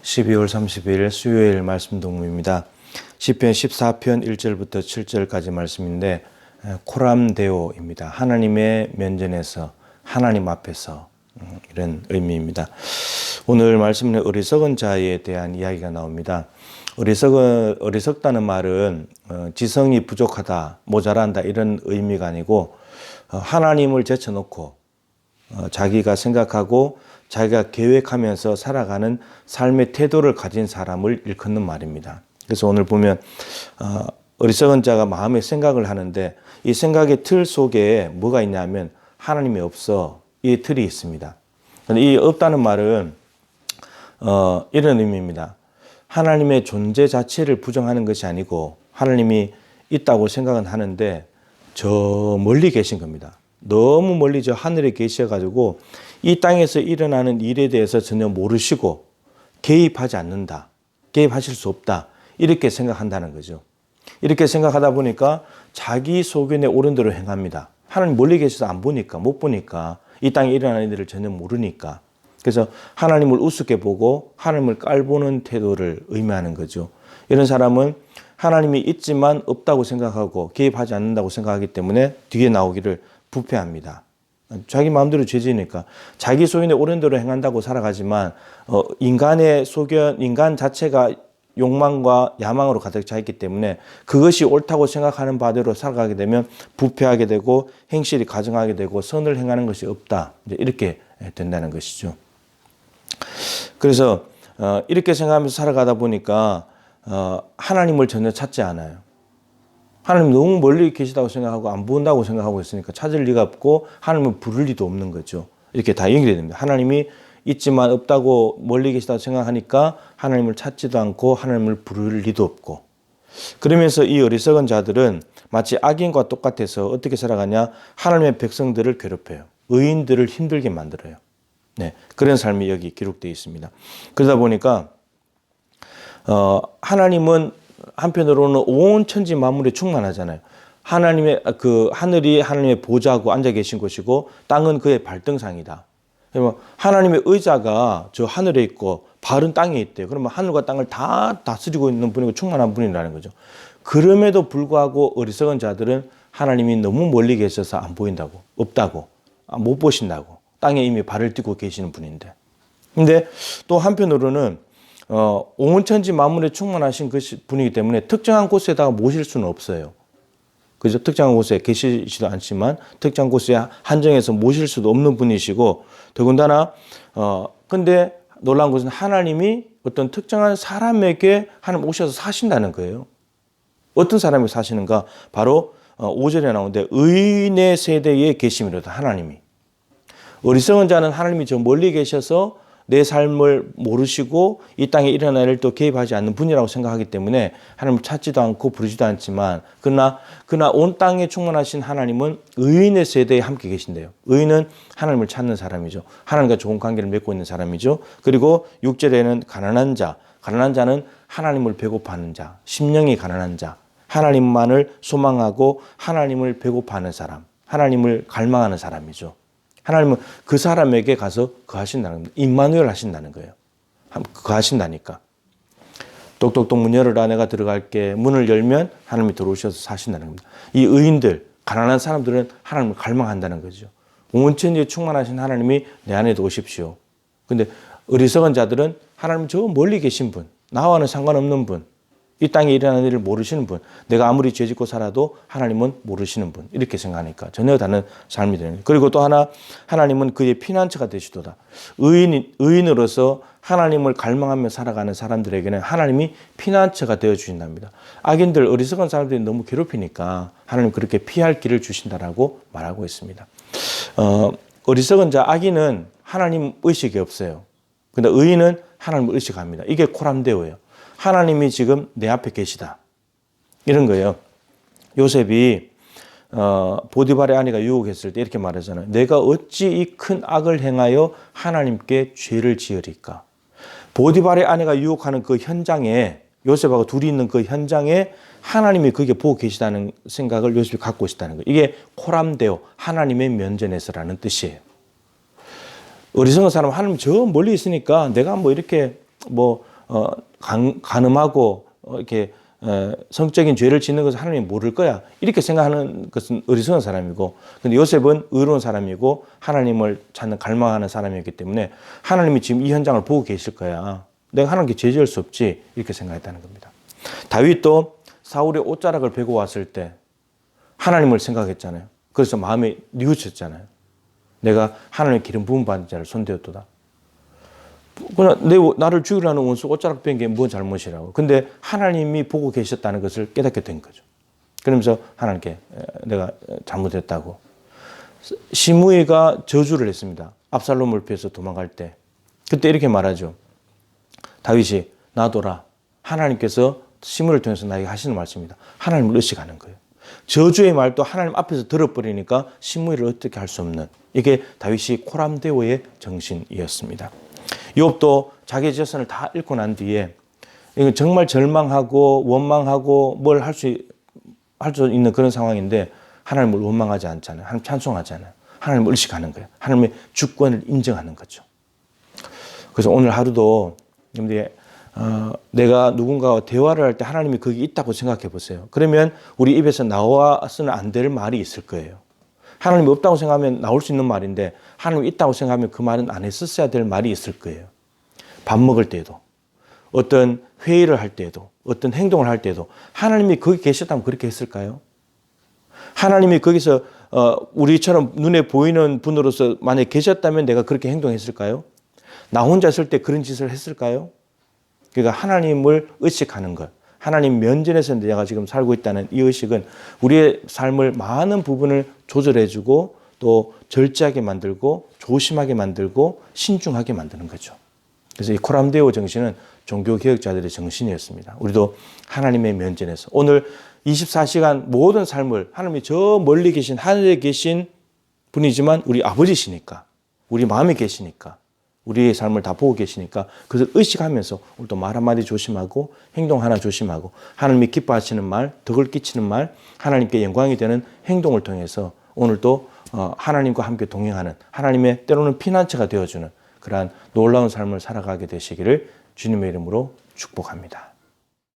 12월 30일 수요일 말씀 동무입니다. 시편 14편 1절부터 7절까지 말씀인데 코람데오입니다. 하나님의 면전에서 하나님 앞에서 이런 의미입니다. 오늘 말씀은 어리석은 자에 대한 이야기가 나옵니다. 어리석다는 말은 지성이 부족하다, 모자란다 이런 의미가 아니고 하나님을 제쳐놓고 자기가 생각하고 자기가 계획하면서 살아가는 삶의 태도를 가진 사람을 일컫는 말입니다. 그래서 오늘 보면 어리석은 자가 마음의 생각을 하는데 이 생각의 틀 속에 뭐가 있냐면 하나님이 없어 이 틀이 있습니다. 이 없다는 말은 이런 의미입니다. 하나님의 존재 자체를 부정하는 것이 아니고 하나님이 있다고 생각은 하는데 저 멀리 계신 겁니다. 너무 멀리 저 하늘에 계셔가지고 이 땅에서 일어나는 일에 대해서 전혀 모르시고 개입하지 않는다. 개입하실 수 없다. 이렇게 생각한다는 거죠. 이렇게 생각하다 보니까 자기 소견에 옳은 대로 행합니다. 하나님 멀리 계셔서 안 보니까, 못 보니까, 이 땅에 일어나는 일을 전혀 모르니까. 그래서 하나님을 우습게 보고 하나님을 깔보는 태도를 의미하는 거죠. 이런 사람은 하나님이 있지만 없다고 생각하고 개입하지 않는다고 생각하기 때문에 뒤에 나오기를 부패합니다. 자기 마음대로 죄지니까 자기 소견에 옳은 대로 행한다고 살아가지만 인간의 소견, 인간 자체가 욕망과 야망으로 가득 차 있기 때문에 그것이 옳다고 생각하는 바대로 살아가게 되면 부패하게 되고 행실이 가증하게 되고 선을 행하는 것이 없다. 이렇게 된다는 것이죠. 그래서 이렇게 생각하면서 살아가다 보니까 하나님을 전혀 찾지 않아요. 하나님 너무 멀리 계시다고 생각하고 안 본다고 생각하고 있으니까 찾을 리가 없고 하나님을 부를 리도 없는 거죠. 이렇게 다 연결이 됩니다. 하나님이 있지만 없다고 멀리 계시다고 생각하니까 하나님을 찾지도 않고 하나님을 부를 리도 없고, 그러면서 이 어리석은 자들은 마치 악인과 똑같아서 어떻게 살아가냐, 하나님의 백성들을 괴롭혀요. 의인들을 힘들게 만들어요. 네, 그런 삶이 여기 기록되어 있습니다. 그러다 보니까 하나님은 한편으로는 온 천지 만물에 충만하잖아요. 하나님의 하늘이 하나님의 보좌고 앉아 계신 곳이고 땅은 그의 발등상이다. 그러면 하나님의 의자가 저 하늘에 있고 발은 땅에 있대요. 그러면 하늘과 땅을 다 다스리고 있는 분이고 충만한 분이라는 거죠. 그럼에도 불구하고 어리석은 자들은 하나님이 너무 멀리 계셔서 안 보인다고, 없다고, 못 보신다고, 땅에 이미 발을 띄고 계시는 분인데. 근데 또 한편으로는 온 천지 만물에 충만하신 분이기 때문에 특정한 곳에다가 모실 수는 없어요. 그죠? 특정한 곳에 계시지도 않지만 특정한 곳에 한정해서 모실 수도 없는 분이시고, 더군다나 근데 놀라운 것은 하나님이 어떤 특정한 사람에게 하나님 오셔서 사신다는 거예요. 어떤 사람이 사시는가? 바로 5절에 나오는데 의인의 세대에 계심이로다. 하나님이. 어리석은 자는 하나님이 저 멀리 계셔서 내 삶을 모르시고 이 땅에 일어날 일도 개입하지 않는 분이라고 생각하기 때문에 하나님을 찾지도 않고 부르지도 않지만, 그러나 온 땅에 충만하신 하나님은 의인의 세대에 함께 계신대요. 의인은 하나님을 찾는 사람이죠. 하나님과 좋은 관계를 맺고 있는 사람이죠. 그리고 6절에는 가난한 자는 하나님을 배고파하는 자, 심령이 가난한 자, 하나님만을 소망하고 하나님을 배고파하는 사람, 하나님을 갈망하는 사람이죠. 하나님은 그 사람에게 가서 거하신다는 겁니다. 임마누엘 하신다는 거예요. 거하신다니까. 똑똑똑 문 열어라, 내가 들어갈게. 문을 열면 하나님이 들어오셔서 사신다는 겁니다. 이 의인들, 가난한 사람들은 하나님을 갈망한다는 거죠. 온 천지에 충만하신 하나님이 내 안에도 오십시오. 근데 어리석은 자들은 하나님 저 멀리 계신 분, 나와는 상관없는 분, 이 땅에 일어나는 일을 모르시는 분, 내가 아무리 죄짓고 살아도 하나님은 모르시는 분, 이렇게 생각하니까 전혀 다른 삶이 되는 거예요. 그리고 또 하나, 하나님은 그의 피난처가 되시도다. 의인으로서 하나님을 갈망하며 살아가는 사람들에게는 하나님이 피난처가 되어 주신답니다. 악인들, 어리석은 사람들이 너무 괴롭히니까 하나님 그렇게 피할 길을 주신다라고 말하고 있습니다. 어리석은 자, 악인은 하나님 의식이 없어요. 근데 의인은 하나님을 의식합니다. 이게 코람데오예요. 하나님이 지금 내 앞에 계시다. 이런 거예요. 요셉이 보디발의 아내가 유혹했을 때 이렇게 말하잖아요. 내가 어찌 이 큰 악을 행하여 하나님께 죄를 지으리까. 보디발의 아내가 유혹하는 그 현장에, 요셉하고 둘이 있는 그 현장에 하나님이 그게 보고 계시다는 생각을 요셉이 갖고 있다는 거예요. 이게 코람데오, 하나님의 면전에서라는 뜻이에요. 어리석은 사람은 하나님 저 멀리 있으니까 내가 뭐 이렇게 간음하고 이렇게 성적인 죄를 짓는 것을 하나님이 모를 거야. 이렇게 생각하는 것은 어리석은 사람이고, 근데 요셉은 의로운 사람이고 하나님을 찾는 갈망하는 사람이었기 때문에 하나님이 지금 이 현장을 보고 계실 거야. 내가 하나님께 죄 지을 수 없지. 이렇게 생각했다는 겁니다. 다윗도 사울의 옷자락을 베고 왔을 때 하나님을 생각했잖아요. 그래서 마음에 뉘우쳤잖아요. 내가 하나님의 기름 부음 받은 자를 손대었도다. 그냥 나를 죽이려는 원수 옷자락 뺀 게 뭔 잘못이라고. 근데 하나님이 보고 계셨다는 것을 깨닫게 된 거죠. 그러면서 하나님께 내가 잘못했다고. 시므이가 저주를 했습니다. 압살롬을 피해서 도망갈 때. 그때 이렇게 말하죠. 다윗이 놔둬라. 하나님께서 시므이를 통해서 나에게 하시는 말씀입니다. 하나님을 의식하는 거예요. 저주의 말도 하나님 앞에서 들어버리니까 시므이를 어떻게 할 수 없는, 이게 다윗이 코람데오의 정신이었습니다. 욥도 자기 재산을 다 잃고 난 뒤에 정말 절망하고 원망하고 뭘 할 수 있는 그런 상황인데 하나님을 원망하지 않잖아요. 하나님 찬송하잖아요. 하나님을 의식하는 거예요. 하나님의 주권을 인정하는 거죠. 그래서 오늘 하루도 내가 누군가와 대화를 할 때 하나님이 거기 있다고 생각해 보세요. 그러면 우리 입에서 나와서는 안 될 말이 있을 거예요. 하나님이 없다고 생각하면 나올 수 있는 말인데 하나님이 있다고 생각하면 그 말은 안 했었어야 될 말이 있을 거예요. 밥 먹을 때도, 어떤 회의를 할 때도, 어떤 행동을 할 때도 하나님이 거기 계셨다면 그렇게 했을까요? 하나님이 거기서 우리처럼 눈에 보이는 분으로서 만약에 계셨다면 내가 그렇게 행동했을까요? 나 혼자 있을 때 그런 짓을 했을까요? 그러니까 하나님을 의식하는 것, 하나님 면전에서 내가 지금 살고 있다는 이 의식은 우리의 삶을 많은 부분을 조절해주고 또 절제하게 만들고 조심하게 만들고 신중하게 만드는 거죠. 그래서 이 코람데오 정신은 종교개혁자들의 정신이었습니다. 우리도 하나님의 면전에서 오늘 24시간 모든 삶을 하나님이 저 멀리 계신 하늘에 계신 분이지만 우리 아버지시니까, 우리 마음에 계시니까, 우리의 삶을 다 보고 계시니까 그것을 의식하면서 오늘도 말 한마디 조심하고 행동 하나 조심하고 하나님이 기뻐하시는 말, 덕을 끼치는 말, 하나님께 영광이 되는 행동을 통해서 오늘도 하나님과 함께 동행하는, 하나님의 때로는 피난처가 되어주는 그러한 놀라운 삶을 살아가게 되시기를 주님의 이름으로 축복합니다.